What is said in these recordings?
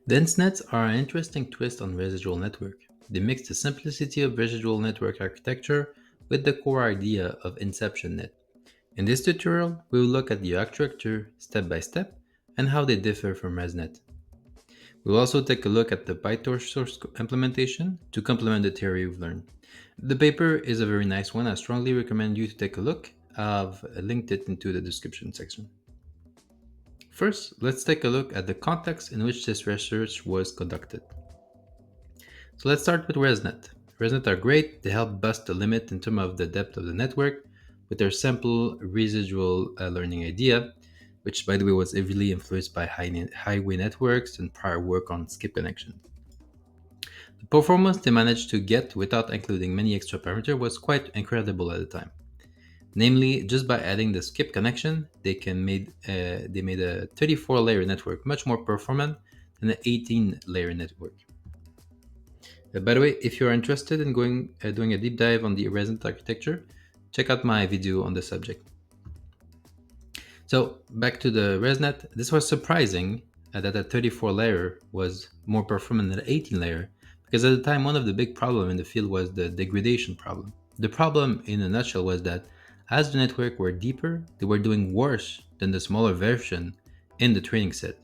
DenseNets are an interesting twist on residual network. They mix the simplicity of residual network architecture with the core idea of InceptionNet. In this tutorial, we will look at the architecture step by step and how they differ from ResNet. We'll also take a look at the Pytorch source implementation to complement the theory we've learned. The paper is a very nice one. I strongly recommend you to take a look. I've linked it into the description section. First, let's take a look at the context in which this research was conducted. So let's start with ResNet. ResNet are great. They help bust the limit in terms of the depth of the network with their simple residual learning idea, which by the way was heavily influenced by highway networks and prior work on skip connection. The performance they managed to get without including many extra parameters was quite incredible at the time. Namely, just by adding the skip connection, they made a 34-layer network much more performant than an 18-layer network. By the way, if you're interested in doing a deep dive on the ResNet architecture, check out my video on the subject. So back to the ResNet, this was surprising that a 34-layer was more performant than an 18-layer, because at the time one of the big problems in the field was the degradation problem. The problem in a nutshell was that as the network were deeper, they were doing worse than the smaller version in the training set.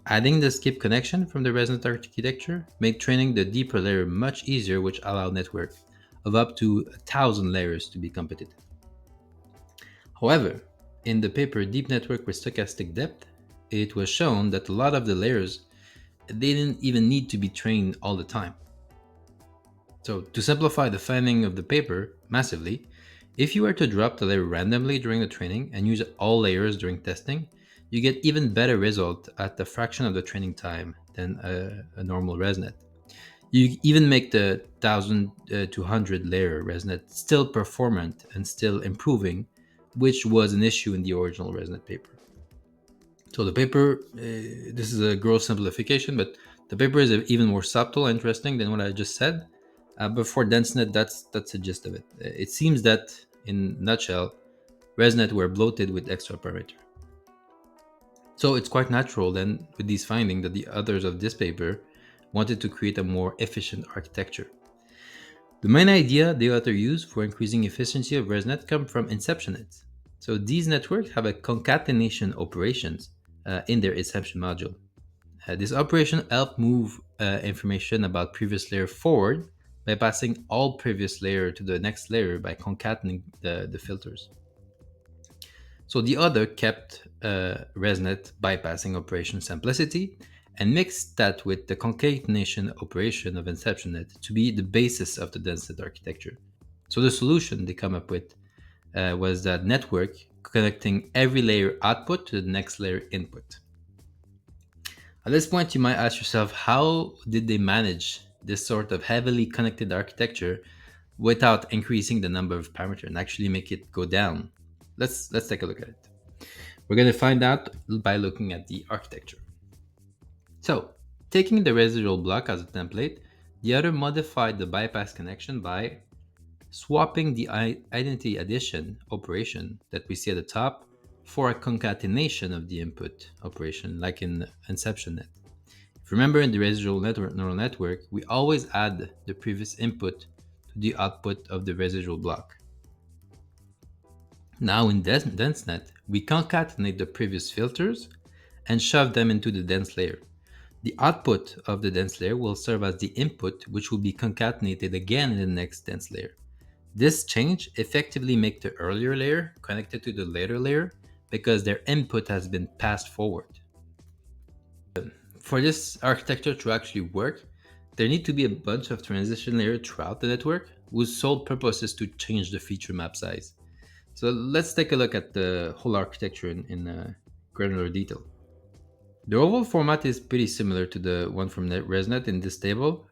Adding the skip connection from the ResNet architecture made training the deeper layer much easier, which allowed network of up to 1,000 layers to be computed. However, in the paper Deep Network with Stochastic Depth, it was shown that a lot of the layers they didn't even need to be trained all the time. So to simplify the finding of the paper massively, if you were to drop the layer randomly during the training and use all layers during testing, you get even better result at a fraction of the training time than a normal ResNet. You even make the 1,200 layer ResNet still performant and still improving, which was an issue in the original ResNet paper. So the paper, this is a gross simplification, but the paper is even more subtle and interesting than what I just said. But for DenseNet, that's the gist of it. It seems that, in a nutshell, ResNet were bloated with extra parameter. So it's quite natural then, with these findings, that the authors of this paper wanted to create a more efficient architecture. The main idea the author used for increasing efficiency of ResNet come from InceptionNet. So these networks have a concatenation operations in their inception module. This operation helps move information about previous layer forward by passing all previous layer to the next layer by concatenating the filters. So the other kept ResNet bypassing operation simplicity and mixed that with the concatenation operation of InceptionNet to be the basis of the DenseNet architecture. So the solution they come up with was that network connecting every layer output to the next layer input. At this point, you might ask yourself, how did they manage this sort of heavily connected architecture without increasing the number of parameters and actually make it go down? Let's take a look at it. We're going to find out by looking at the architecture. So, taking the residual block as a template, the author modified the bypass connection by swapping the identity addition operation that we see at the top for a concatenation of the input operation, like in InceptionNet. If you remember, in the residual neural network, we always add the previous input to the output of the residual block. Now in DenseNet, we concatenate the previous filters and shove them into the dense layer. The output of the dense layer will serve as the input, which will be concatenated again in the next dense layer. This change effectively makes the earlier layer connected to the later layer because their input has been passed forward. For this architecture to actually work, there need to be a bunch of transition layers throughout the network whose sole purpose is to change the feature map size. So let's take a look at the whole architecture in granular detail. The overall format is pretty similar to the one from ResNet in this table.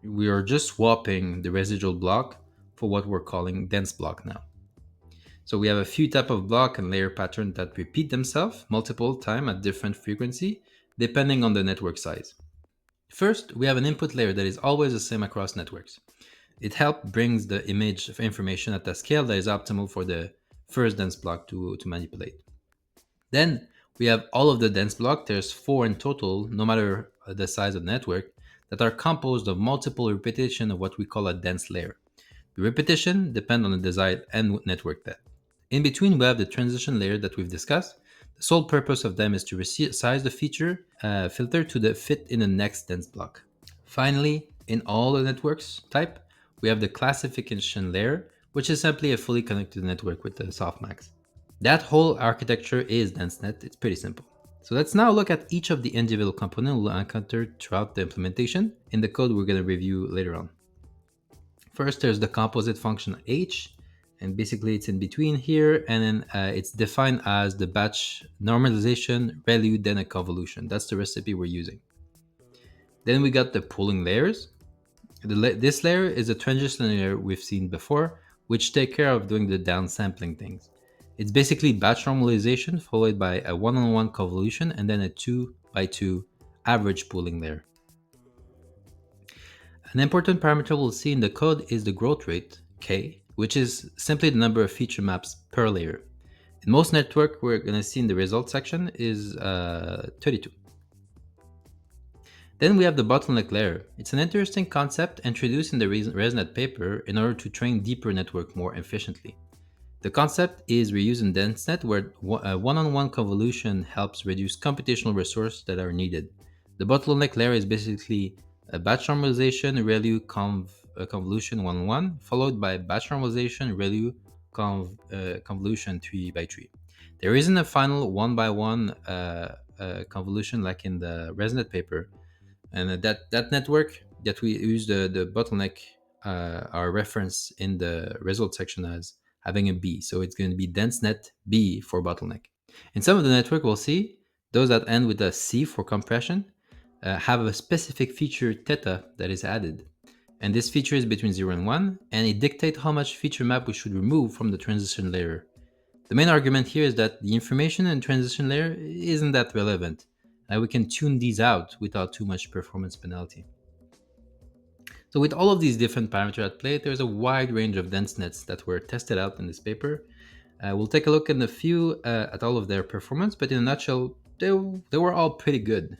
We are just swapping the residual block for what we're calling dense block now. So we have a few type of block and layer pattern that repeat themselves multiple times at different frequency, depending on the network size. First, we have an input layer that is always the same across networks. It helps brings the image of information at a scale that is optimal for the first dense block to manipulate. Then We have all of the dense block. There's 4 in total, no matter the size of the network, that are composed of multiple repetition of what we call a dense layer. The repetition depend on the desired end network depth. In between, we have the transition layer that we've discussed. The sole purpose of them is to resize the feature filter to the fit in the next dense block. Finally, in all the networks type, we have the classification layer, which is simply a fully connected network with the softmax. That whole architecture is DenseNet. It's pretty simple. So let's now look at each of the individual components we'll encounter throughout the implementation in the code we're going to review later on. First, there's the composite function h, and basically it's in between here, and then it's defined as the batch normalization, ReLU, then a convolution. That's the recipe we're using. Then we got the pooling layers. This layer is a transition layer we've seen before, which take care of doing the downsampling things. It's basically batch normalization followed by a one-on-one convolution and then a 2x2 average pooling layer. An important parameter we'll see in the code is the growth rate, k, which is simply the number of feature maps per layer. In most network, we're going to see in the results section is 32. Then we have the bottleneck layer. It's an interesting concept introduced in the ResNet paper in order to train deeper network more efficiently. The concept is reused in DenseNet, where a one-on-one convolution helps reduce computational resources that are needed. The bottleneck layer is basically a batch normalization ReLU convolution 1-1, followed by batch normalization ReLU convolution 3x3. There isn't a final 1x1 convolution like in the ResNet paper, and that network that we use the bottleneck our reference in the result section as having a B. So it's going to be DenseNet B for bottleneck. In some of the network, we'll see those that end with a C for compression have a specific feature theta that is added. And this feature is between 0 and 1, and it dictates how much feature map we should remove from the transition layer. The main argument here is that the information in transition layer isn't that relevant, and we can tune these out without too much performance penalty. So with all of these different parameters at play, there's a wide range of DenseNets that were tested out in this paper. We'll take a look at a few at all of their performance, but in a nutshell, they were all pretty good.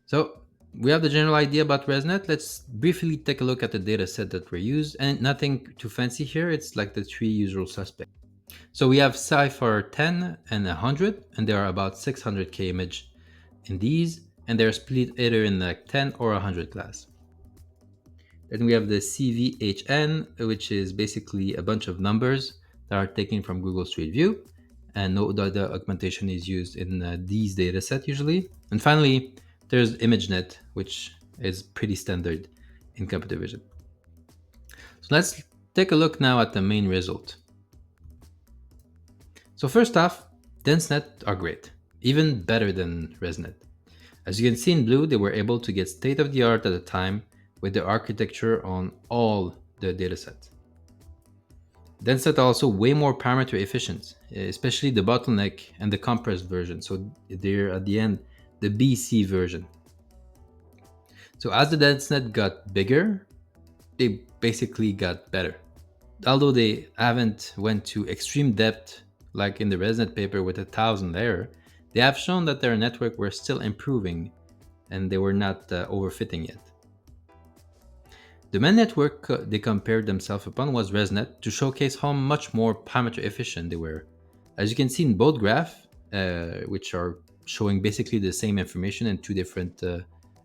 So we have the general idea about ResNet. Let's briefly take a look at the data set that were used, and nothing too fancy here. It's like the 3 usual suspects. So we have Cypher 10 and 100, and there are about 600k image in these, and they're split either in like 10 or 100 class. Then we have the SVHN, which is basically a bunch of numbers that are taken from Google Street View, and no other augmentation is used in these data set usually. And finally, there's ImageNet, which is pretty standard in computer vision. So let's take a look now at the main result. So first off, DenseNet are great, even better than ResNet. As you can see in blue, they were able to get state-of-the-art at the time with the architecture on all the datasets. DenseNet are also way more parameter efficient, especially the bottleneck and the compressed version. So they're at the end, the BC version. So as the DenseNet got bigger, they basically got better. Although they haven't went to extreme depth like in the ResNet paper with 1,000 layer, they have shown that their network were still improving and they were not overfitting yet. The main network they compared themselves upon was ResNet to showcase how much more parameter efficient they were. As you can see in both graphs, which are showing basically the same information in two different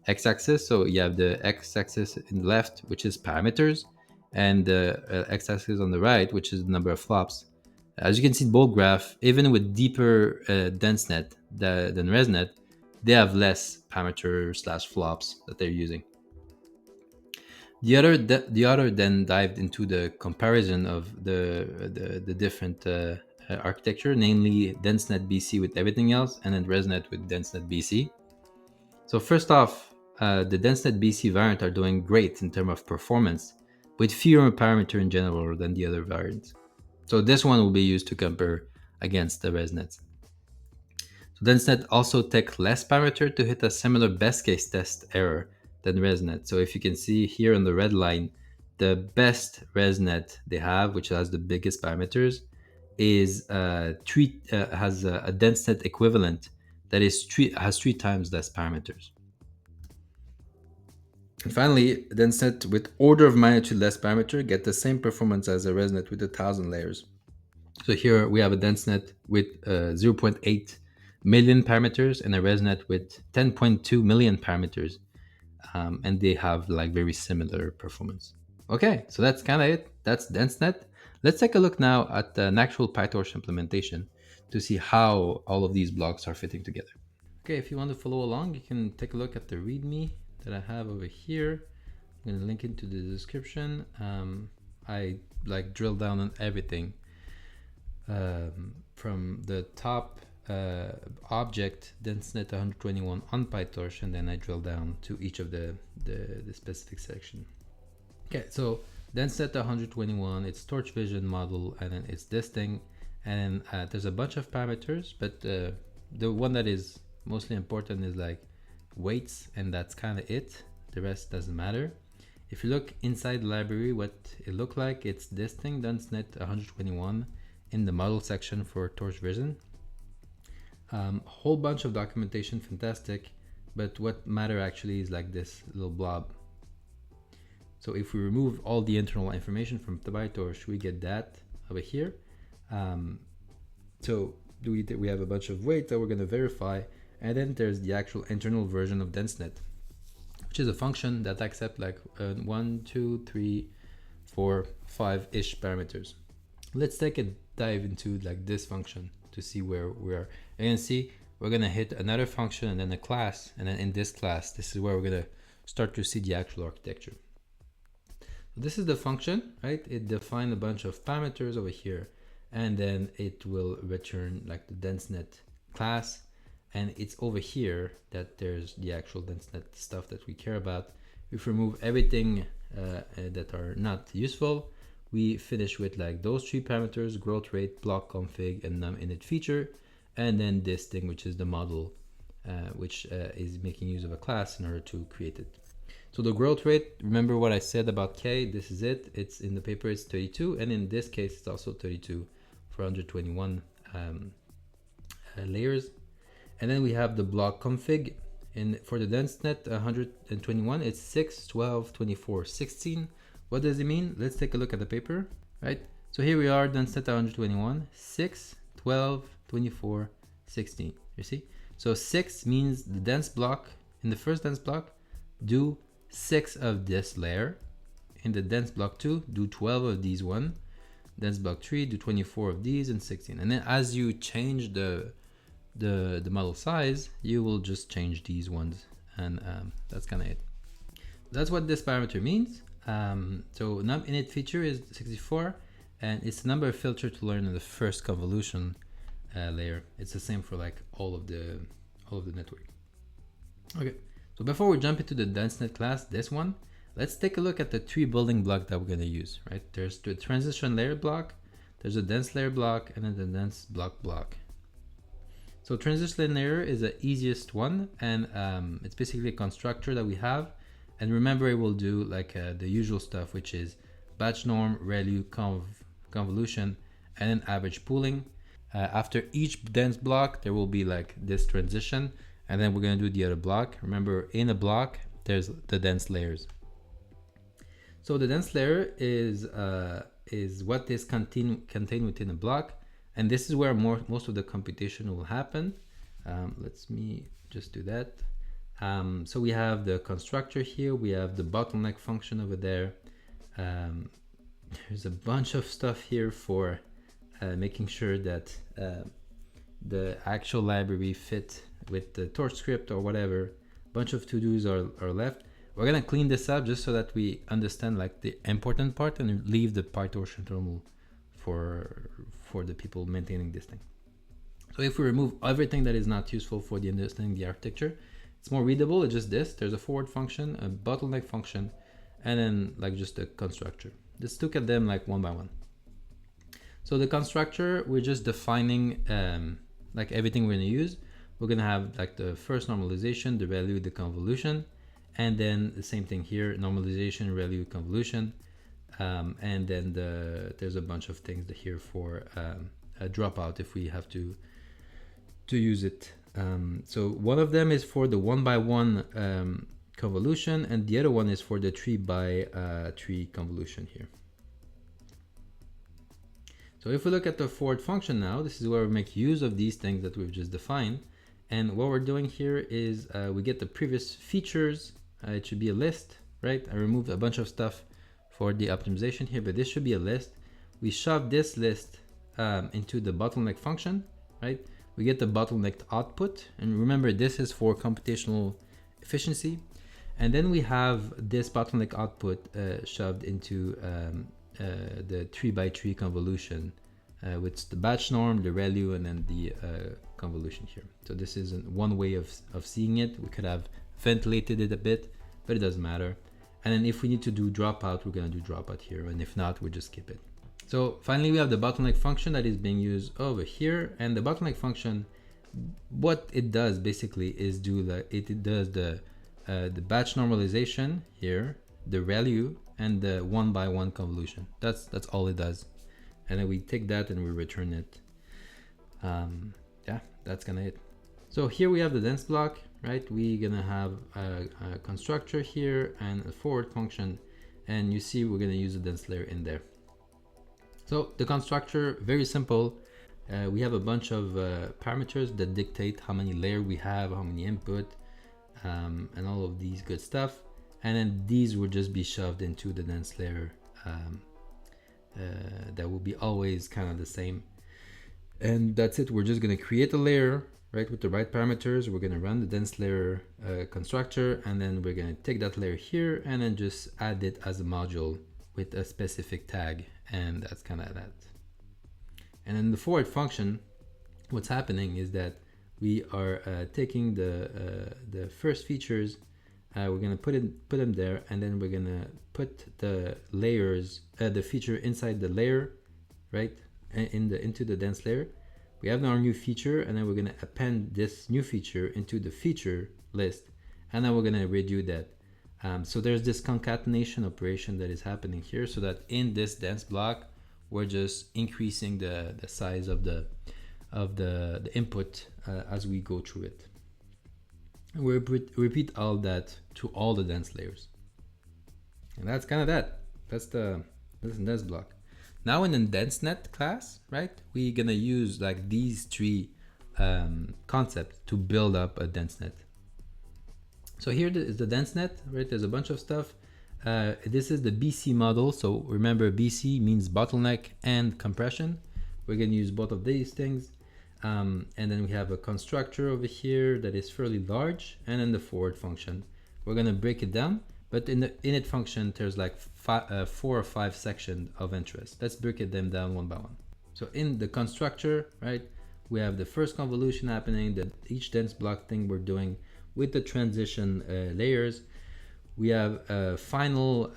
x-axis. So you have the x-axis in the left, which is parameters, and the x-axis on the right, which is the number of flops. As you can see in both graphs, even with deeper DenseNet than ResNet, they have less parameter/flops that they're using. The other then dived into the comparison of the different architecture, namely DenseNet BC with everything else, and then ResNet with DenseNet BC. So first off, the DenseNet BC variant are doing great in terms of performance, with fewer parameters in general than the other variants. So this one will be used to compare against the ResNets. So DenseNet also take less parameter to hit a similar best case test error than ResNet. So if you can see here on the red line, the best ResNet they have, which has the biggest parameters, is has a DenseNet equivalent that has 3 times less parameters. And finally, DenseNet with order of magnitude less parameter get the same performance as a ResNet with 1,000 layers. So here we have a DenseNet with 0.8 million parameters and a ResNet with 10.2 million parameters. And they have like very similar performance. Okay, so that's kind of it. That's DenseNet. Let's take a look now at an actual Pytorch implementation to see how all of these blocks are fitting together. Okay, if you want to follow along, you can take a look at the README that I have over here. I'm going to link it to the description. I like drill down on everything from the top object DenseNet 121 on Pytorch, and then I drill down to each of the specific section. Okay, so DenseNet 121, it's torch vision model, and then it's this thing, and then there's a bunch of parameters, but the one that is mostly important is like weights, and that's kind of it. The rest doesn't matter. If you look inside the library, what it looked like, it's this thing, DenseNet 121, in the model section for torch vision. Whole bunch of documentation, fantastic, but what matter actually is like this little blob. So if we remove all the internal information from the Pytorch, we get that over here. So we have a bunch of weights that we're going to verify, and then there's the actual internal version of DenseNet, which is a function that accepts like 1, 2, 3, 4, 5-ish parameters. Let's take a dive into like this function to see where we are. You can see we're going to hit another function and then a class, and then in this class, this is where we're going to start to see the actual architecture. So this is the function, right? It defines a bunch of parameters over here, and then it will return like the DenseNet class. And it's over here that there's the actual DenseNet stuff that we care about. If we remove everything that are not useful, we finish with like those 3 parameters: growth rate, block config, and num init feature. And then this thing, which is the model, which is making use of a class in order to create it. So the growth rate, remember what I said about K, this is it. It's in the paper, it's 32. And in this case, it's also 32 for 121 layers. And then we have the block config, and for the DenseNet 121, it's 6, 12, 24, 16. What does it mean? Let's take a look at the paper, right? So here we are, DenseNet 121, 6, 12, 24, 16, you see? So 6 means the dense block, in the first dense block, do 6 of this layer. In the dense block 2, do 12 of these one. Dense block 3, do 24 of these, and 16. And then as you change the model size, you will just change these ones, and that's kind of it. That's what this parameter means. So num init feature is 64, and it's the number of filter to learn in the first convolution layer. It's the same for like all of the network. Okay, so before we jump into the DenseNet class, this one, let's take a look at the 3 building blocks that we're going to use. Right, there's the transition layer block, there's a dense layer block, and then the dense block. So transition layer is the easiest one, and it's basically a constructor that we have. And remember, it will do like the usual stuff, which is batch norm, ReLU, convolution, and then average pooling. After each dense block, there will be like this transition, and then we're going to do the other block. Remember, in a block, there's the dense layers. So the dense layer is what is contained within a block. And this is where most of the computation will happen. Let me just do that. So we have the constructor here. We have the bottleneck function over there. There's a bunch of stuff here for making sure that the actual library fit with the torch script or whatever. A bunch of to-dos are left. We're gonna clean this up just so that we understand like the important part and leave the Pytorch internal for the people maintaining this thing. So if we remove everything that is not useful for the understanding the architecture, it's more readable. It's just this. There's a forward function, a bottleneck function, and then like just a constructor. Let's look at them like one by one. So the constructor, we're just defining like everything we're gonna use. We're gonna have like the first normalization, the ReLU, the convolution, and then the same thing here, normalization, ReLU, convolution. And then there's a bunch of things here for a dropout if we have to use it So one of them is for the 1x1 convolution, and the other one is for the 3x3 convolution here. So if we look at the forward function now, this is where we make use of these things that we've just defined. And what we're doing here is we get the previous features. It should be a list, right? I removed a bunch of stuff for the optimization here, but this should be a list. We shove this list into the bottleneck function, right? We get the bottlenecked output. And remember, this is for computational efficiency. And then we have this bottleneck output shoved into the 3x3 convolution with the batch norm, the ReLU, and then the convolution here. So this is one way of seeing it. We could have ventilated it a bit, but it doesn't matter. And then if we need to do dropout, we're going to do dropout here. And if not, we'll just skip it. So finally, we have the bottleneck function that is being used over here. And the bottleneck function, what it does basically is it does the batch normalization here, the ReLU, and the 1x1 convolution. That's all it does. And then we take that and we return it. Yeah, that's gonna it. So here we have the dense block, right? We're gonna have a constructor here and a forward function, and you see we're gonna use a dense layer in there. So the constructor, very simple. We have a bunch of parameters that dictate how many layers we have, how many input, and all of these good stuff. And then these will just be shoved into the dense layer. That will be always kind of the same. And that's it. We're just going to create a layer, right, with the right parameters. We're going to run the dense layer constructor, and then we're going to take that layer here and then just add it as a module with a specific tag. And that's kind of that. And then the forward function, what's happening is that we are taking the first features. We're gonna put them there, and then we're gonna put the layers, the feature inside the layer, right, into the dense layer. We have our new feature, and then we're gonna append this new feature into the feature list, and then we're gonna redo that. So there's this concatenation operation that is happening here, so that in this dense block, we're just increasing the size of the input as we go through it. We repeat all that to all the dense layers. And that's kind of that. That's the dense block. Now in the DenseNet class, right, we're going to use like these three concepts to build up a DenseNet. So here is the DenseNet, right? There's a bunch of stuff. This is the BC model. So remember, BC means bottleneck and compression. We're going to use both of these things. And then we have a constructor over here that is fairly large, and then the forward function. We're going to break it down, but in the init function, there's like 4 or 5 sections of interest. Let's break it them down one by one. So in the constructor, right, we have the first convolution happening, that each dense block thing we're doing with the transition layers. We have a final,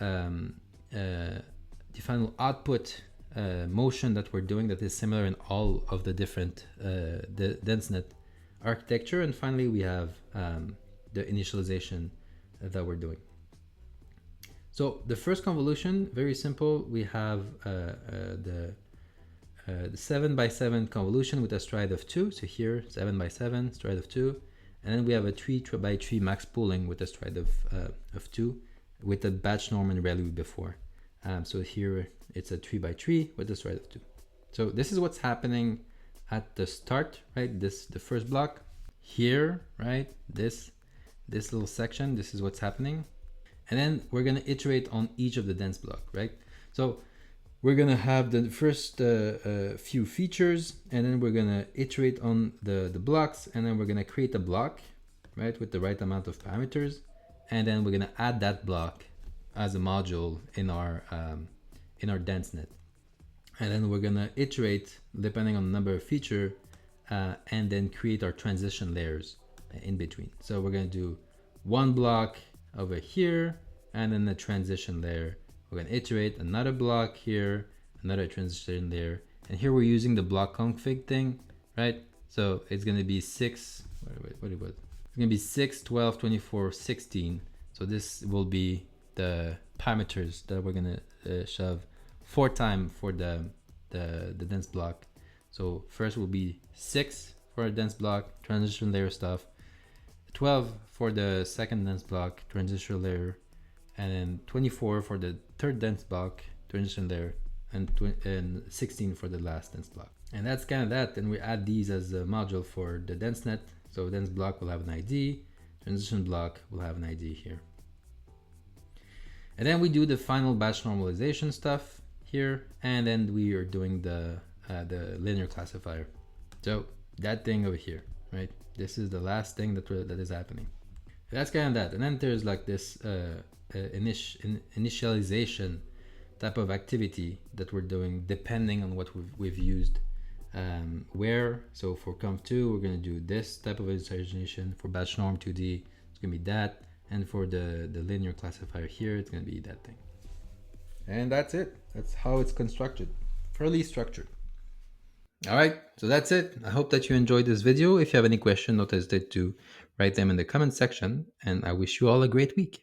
the final output motion that we're doing that is similar in all of the different the DenseNet architecture. And finally, we have the initialization that we're doing. So the first convolution, very simple. We have the 7x7 convolution with a stride of 2. So here, 7x7, stride of 2. And then we have a 3x3 max pooling with a stride of 2 with a batch norm and ReLU before. So here it's a 3x3 with a stride of 2. So this is what's happening at the start, right? The first block here, right? This little section, this is what's happening. And then we're going to iterate on each of the dense block, right? So we're going to have the first few features, and then we're going to iterate on the blocks, and then we're going to create a block, right, with the right amount of parameters. And then we're going to add that block as a module in our DenseNet. And then we're going to iterate depending on the number of feature, and then create our transition layers in between. So we're going to do one block over here, and then the transition layer. We're going to iterate another block here, another transition layer. And here we're using the block config thing, right? So it's going to be 6, what it was? It's going to be 6, 12, 24, 16. So this will be the parameters that we're going to shove 4 times for the dense block. So first will be 6 for for a dense block, transition layer stuff, 12 for the second dense block, transition layer, and then 24 for the third dense block, transition layer, and 16 for the last dense block. And that's kind of that. And we add these as a module for the DenseNet. So dense block will have an ID, transition block will have an ID here. And then we do the final batch normalization stuff here, and then we are doing the linear classifier. So that thing over here, right? This is the last thing that is happening. That's kind of that. And then there's like this initialization type of activity that we're doing depending on what we've used. Where, so for conv2, we're going to do this type of initialization. For batch norm 2D, it's going to be that. And for the linear classifier here, it's going to be that thing. And that's it. That's how it's constructed. Fairly structured. All right, so that's it. I hope that you enjoyed this video. If you have any questions, don't hesitate to write them in the comment section. And I wish you all a great week.